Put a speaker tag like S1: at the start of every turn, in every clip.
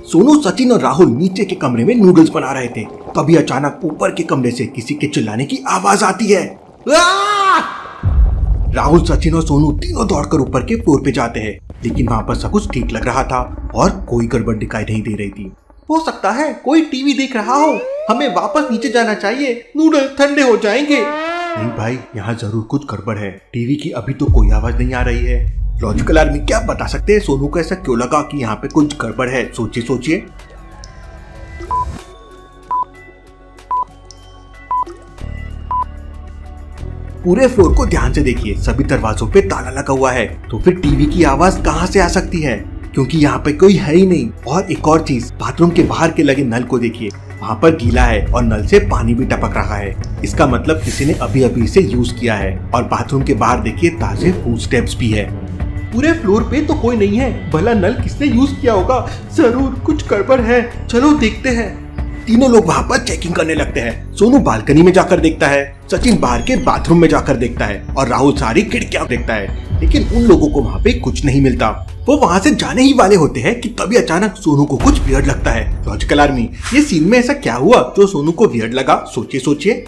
S1: सोनू, सचिन और राहुल नीचे के कमरे में नूडल्स बना रहे थे। तभी अचानक ऊपर के कमरे से किसी के चिल्लाने की आवाज आती है। राहुल, सचिन और सोनू तीनों दौड़कर ऊपर के फ्लोर पे जाते हैं, लेकिन वहाँ पर सब कुछ ठीक लग रहा था और कोई गड़बड़ दिखाई नहीं दे रही थी। हो सकता है कोई टीवी देख रहा हो, हमें वापस नीचे जाना चाहिए, नूडल्स ठंडे हो जाएंगे। नहीं भाई, यहाँ जरूर कुछ गड़बड़ है। टीवी की अभी तो कोई आवाज नहीं आ रही है। लॉजिकल आर्मी, क्या बता सकते हैं सोनू को ऐसा क्यों लगा कि यहाँ पे कुछ गड़बड़ है? सोचिए सोचिए। पूरे फ्लोर को ध्यान से देखिए, सभी दरवाजों पे ताला लगा हुआ है। तो फिर टीवी की आवाज कहाँ से आ सकती है? क्योंकि यहाँ पे कोई है ही नहीं। और एक और चीज, बाथरूम के बाहर के लगे नल को देखिए, वहाँ पर गीला है और नल से पानी भी टपक रहा है। इसका मतलब किसी ने अभी अभी इसे यूज किया है। और बाथरूम के बाहर देखिए ताजे फुटस्टेप्स भी है। पूरे फ्लोर पे तो कोई नहीं है, भला नल किसने यूज किया होगा? जरूर कुछ गड़बड़ है, चलो देखते हैं। तीनों लोग वहाँ पर चेकिंग करने लगते हैं। सोनू बालकनी में जाकर देखता है, सचिन बाहर के बाथरूम में जाकर देखता है और राहुल सारी खिड़कियां देखता है, लेकिन उन लोगों को वहाँ पे कुछ नहीं मिलता। वो वहाँ से जाने ही वाले होते हैं कि तभी अचानक सोनू को कुछ वियर्ड लगता है। लॉजिकल आर्मी, ये सीन में ऐसा क्या हुआ जो सोनू को वियर्ड लगा? सोचिए सोचिए।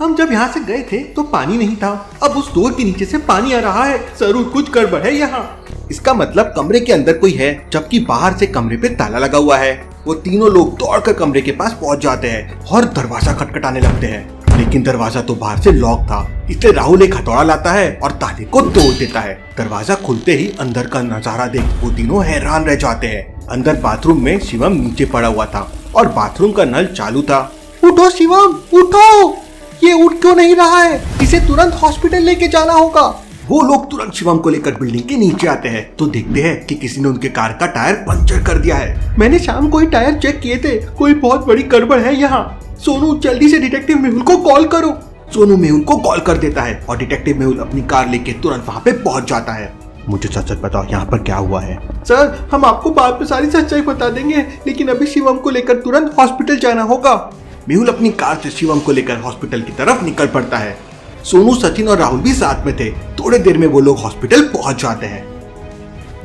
S1: हम जब यहाँ से गए थे तो पानी नहीं था, अब उस डोर के नीचे से पानी आ रहा है। जरूर कुछ गड़बड़ है यहाँ। इसका मतलब कमरे के अंदर कोई है, जबकि बाहर से कमरे पे ताला लगा हुआ है। वो तीनों लोग दौड़कर कमरे के पास पहुंच जाते हैं और दरवाजा खटखटाने लगते हैं, लेकिन दरवाजा तो बाहर से लॉक था। इसलिए राहुल एक हथौड़ा लाता है और ताले को तोड़ देता है। दरवाजा खुलते ही अंदर का नजारा देख वो तीनों हैरान रह जाते हैं। अंदर बाथरूम में शिवम नीचे पड़ा हुआ था और बाथरूम का नल चालू था। उठो शिवम, उठो, ये उठ क्यों नहीं रहा है? इसे तुरंत हॉस्पिटल लेके जाना होगा। वो लोग तुरंत शिवम को लेकर बिल्डिंग के नीचे आते हैं तो देखते हैं कि किसी ने उनके कार का टायर पंचर कर दिया है। मैंने शाम को ही टायर चेक किए थे, कोई बहुत बड़ी गड़बड़ है यहाँ। सोनू, जल्दी से डिटेक्टिव मेहुल को कॉल करो। सोनू मेहुल को कॉल कर देता है और डिटेक्टिव मेहुल अपनी कार लेके तुरंत वहाँ पे पहुँच जाता है। मुझे सच सच बताओ, यहाँ पर क्या हुआ है? सर, हम आपको बाद में सारी सच्चाई बता देंगे, लेकिन अभी शिवम को लेकर तुरंत हॉस्पिटल जाना होगा। मेहुल अपनी कार से शिवम को लेकर हॉस्पिटल की तरफ निकल पड़ता है। सोनू, सचिन और राहुल भी साथ में थे। थोड़ी देर में वो लोग हॉस्पिटल पहुंच जाते हैं।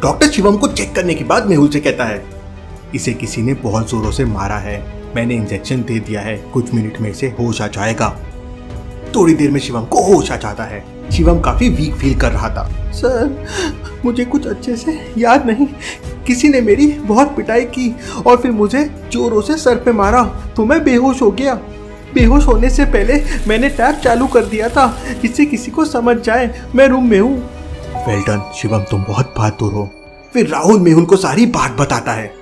S1: डॉक्टर शिवम को चेक करने के बाद मेहुल से कहता है, इसे किसी ने बहुत जोरों से मारा है, मैंने इंजेक्शन दे दिया है, कुछ मिनट में इसे होश आ जाएगा। थोड़ी देर में शिवम को होश आ जाता है। शिवम काफी वीक फील कर रहा था। सर, मुझे कुछ अच्छे से याद नहीं, किसी ने मेरी बहुत पिटाई की और फिर मुझे जोरों से सर पे मारा तो मैं बेहोश हो गया। बेहोश होने से पहले मैंने टैप चालू कर दिया था जिससे किसी को समझ जाए मैं रूम में हूँ। वेल डन शिवम, तुम बहुत बहादुर हो। फिर राहुल मेहुल को सारी बात बताता है।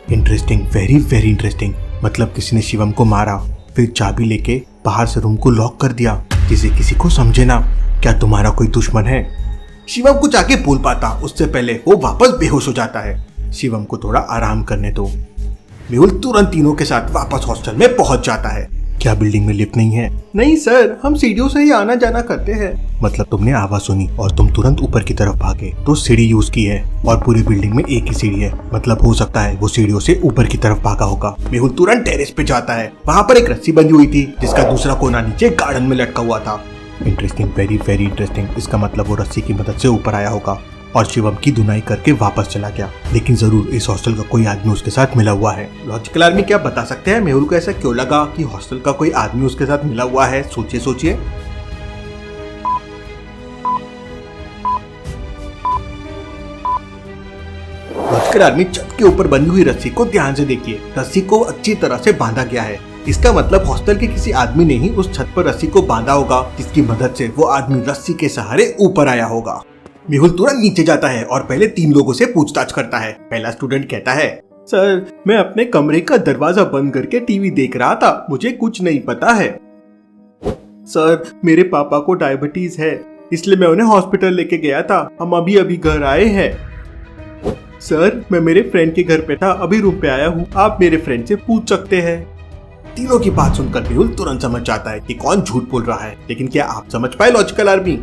S1: Interesting, very very interesting. मतलब किसी ने शिवम को मारा, फिर चाबी लेके बाहर से रूम को लॉक कर दिया जिसे किसी को समझे ना। क्या तुम्हारा कोई दुश्मन है? शिवम कुछ आगे बोल पाता उससे पहले वो वापस बेहोश हो जाता है। शिवम को थोड़ा आराम करने दो। मेहुल तुरंत तीनों के साथ वापस हॉस्टल में पहुंच जाता है। क्या बिल्डिंग में लिफ्ट नहीं है? नहीं सर, हम सीढ़ियों से ही आना जाना करते हैं। मतलब तुमने आवाज सुनी और तुम तुरंत ऊपर की तरफ भागे तो सीढ़ी यूज की है और पूरी बिल्डिंग में एक ही सीढ़ी है। मतलब हो सकता है वो सीढ़ियों से ऊपर की तरफ भागा होगा। मेहुल तुरंत टेरेस पे जाता है। वहाँ पर एक रस्सी बंधी हुई थी जिसका दूसरा कोना नीचे गार्डन में लटका हुआ था। Interesting, very very interesting. इसका मतलब वो रस्सी की मदद से ऊपर आया होगा और शिवम की धुनाई करके वापस चला गया। लेकिन जरूर इस हॉस्टल का कोई आदमी उसके साथ मिला हुआ है। लॉजिकल आर्मी, क्या बता सकते हैं मेहुल को ऐसा क्यों लगा कि हॉस्टल का कोई आदमी उसके साथ मिला हुआ है? सोचिए सोचिए। लॉजिकल आर्मी, छत के ऊपर बंधी हुई रस्सी को ध्यान से देखिए। रस्सी को अच्छी तरह से बांधा गया है। इसका मतलब हॉस्टल के किसी आदमी ने ही उस छत पर रस्सी को बांधा होगा जिसकी मदद से वो आदमी रस्सी के सहारे ऊपर आया होगा। मेहुल तुरंत नीचे जाता है और पहले 3 लोगों से पूछताछ करता है। पहला स्टूडेंट कहता है, सर, मैं अपने कमरे का दरवाजा बंद करके टीवी देख रहा था, मुझे कुछ नहीं पता है। सर, मेरे पापा को डायबिटीज है, इसलिए मैं उन्हें हॉस्पिटल लेके गया था, हम अभी अभी घर आए हैं। सर, मैं मेरे फ्रेंड के घर पे था, अभी रूम पे आया हूँ, आप मेरे फ्रेंड से पूछ सकते हैं। तीनों की बात सुनकर मेहुल तुरंत समझ जाता है कि कौन झूठ बोल रहा है। लेकिन क्या आप समझ पाए लॉजिकल आर्मी?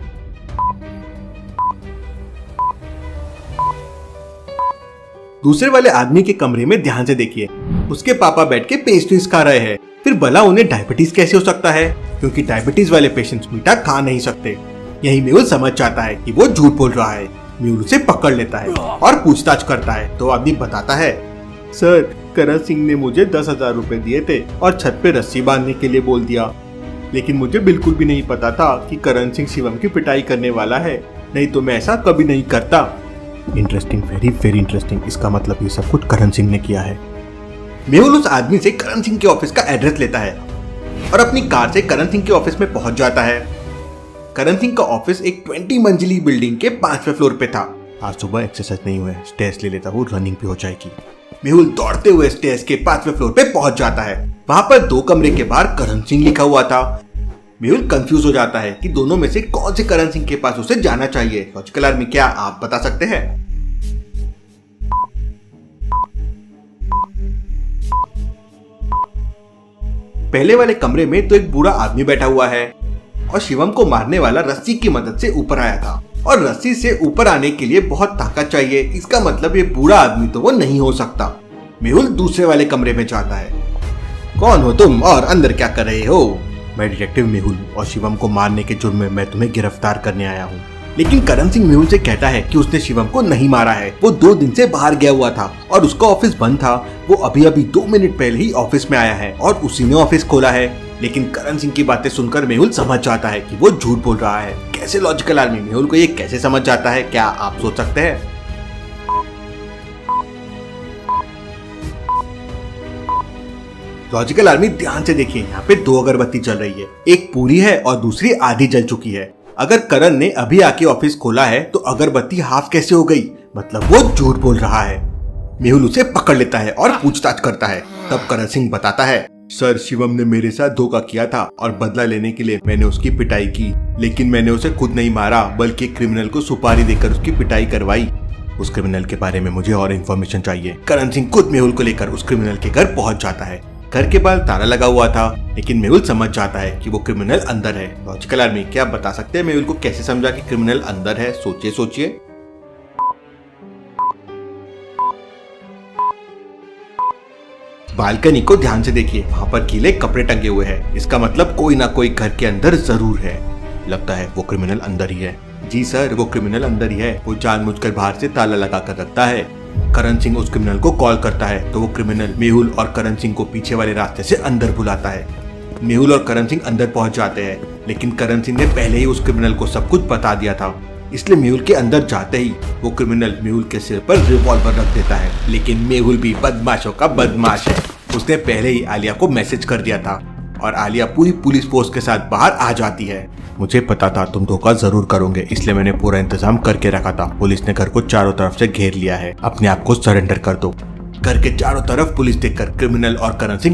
S1: दूसरे वाले आदमी के कमरे में ध्यान से देखिए। उसके पापा बैठ के पेस्ट्रीज खा रहे हैं फिर भला उन्हें डायबिटीज कैसे हो सकता है, क्योंकि डायबिटीज वाले पेशेंट्स मीठा खा नहीं सकते। यही मेहुल समझ जाता है कि वो झूठ बोल रहा है। मेहुल उसे पकड़ लेता है और पूछताछ करता है तो आदमी बताता है, सर करण सिंह ने मुझे 10,000 रुपए दिए थे और छत पे रस्सी बांधने के लिए बोल दिया, लेकिन मुझे बिल्कुल भी नहीं पता था कि करण सिंह शिवम की पिटाई करने वाला है, नहीं तो मैं ऐसा कभी नहीं करता। Interesting, very very interesting. इसका मतलब ये सब कुछ करण सिंह ने किया है। मेहुल उस आदमी से करण सिंह के ऑफिस का एड्रेस लेता है और अपनी कार से करण सिंह के ऑफिस में पहुंच जाता है। करण सिंह का ऑफिस एक 20 मंजिली बिल्डिंग के 5वें फ्लोर पे था। आज सुबह एक्सरसाइज नहीं हुआ है, स्टेयर्स ले लेता हूँ, रनिंग भी हो जाएगी। मेहुल दौड़ते हुए स्टेयर्स के 5वें फ्लोर पे पहुंच जाता है। वहां पर 2 कमरे के बाहर करण सिंह लिखा हुआ था। मेहुल कंफ्यूज हो जाता है कि दोनों में से कौन से करण सिंह के पास उसे जाना चाहिए। लॉजिकल आर्मी, क्या आप बता सकते हैं? पहले वाले कमरे में तो एक बूढ़ा आदमी बैठा हुआ है और शिवम को मारने वाला रस्सी की मदद से ऊपर आया था, और रस्सी से ऊपर आने के लिए बहुत ताकत चाहिए। इसका मतलब ये बूढ़ा आदमी तो वो नहीं हो सकता। मेहुल दूसरे वाले कमरे में जाता है। कौन हो तुम और अंदर क्या कर रहे हो? मैं डिटेक्टिव मेहुल और शिवम को मारने के जुर्म में मैं तुम्हें गिरफ्तार करने आया हूँ। लेकिन करण सिंह मेहुल से कहता है कि उसने शिवम को नहीं मारा है, वो 2 दिन से बाहर गया हुआ था और उसका ऑफिस बंद था। वो अभी अभी 2 मिनट पहले ही ऑफिस में आया है और उसी ने ऑफिस खोला है। लेकिन करण सिंह की बातें सुनकर मेहुल समझ जाता है कि वो झूठ बोल रहा है। कैसे लॉजिकल आर्मी, मेहुल को ये कैसे समझ जाता है, क्या आप सोच सकते हैं? लॉजिकल आर्मी ध्यान से देखिए, यहाँ पे 2 अगरबत्ती जल रही है, एक पूरी है और दूसरी आधी जल चुकी है। अगर करण ने अभी आके ऑफिस खोला है तो अगरबत्ती हाफ कैसे हो गई? मतलब वो झूठ बोल रहा है। मेहुल उसे पकड़ लेता है और पूछताछ करता है। तब करण सिंह बताता है, सर शिवम ने मेरे साथ धोखा किया था और बदला लेने के लिए मैंने उसकी पिटाई की, लेकिन मैंने उसे खुद नहीं मारा बल्कि क्रिमिनल को सुपारी देकर उसकी पिटाई करवाई। उस क्रिमिनल के बारे में मुझे और इन्फॉर्मेशन चाहिए। करण सिंह खुद मेहुल को लेकर उस क्रिमिनल के घर पहुंच जाता है। घर के बाहर ताला लगा हुआ था, लेकिन मेहुल समझ जाता है कि वो क्रिमिनल अंदर है। लॉजिकल आर्मी, क्या आप बता सकते हैं मेहुल को कैसे समझा कि क्रिमिनल अंदर है? सोचिए सोचिए। बालकनी को ध्यान से देखिए, वहाँ पर गीले कपड़े टंगे हुए हैं। इसका मतलब कोई ना कोई घर के अंदर जरूर है। लगता है वो क्रिमिनल अंदर ही है। जी सर, वो क्रिमिनल अंदर ही है। वो जानबूझकर बाहर से ताला लगा कर रखता है। करण सिंह उस क्रिमिनल को कॉल करता है तो वो क्रिमिनल मेहुल और करण सिंह को पीछे वाले रास्ते से अंदर बुलाता है। मेहुल और करण सिंह अंदर पहुंच जाते हैं, लेकिन करण सिंह ने पहले ही उस क्रिमिनल को सब कुछ बता दिया था। इसलिए मेहुल के अंदर जाते ही वो क्रिमिनल मेहुल के सिर पर रिवॉल्वर रख देता है। लेकिन मेहुल भी बदमाशों का बदमाश है। उसने पहले ही आलिया को मैसेज कर दिया था और आलिया पूरी पुलिस फोर्स के साथ बाहर आ जाती है। मुझे पता था तुम धोखा जरूर करोगे, इसलिए मैंने पूरा इंतजाम करके रखा था। पुलिस ने घर को चारों तरफ से घेर लिया है, अपने आप को सरेंडर कर दो। घर के चारों तरफ पुलिस देखकर क्रिमिनल और करण सिंह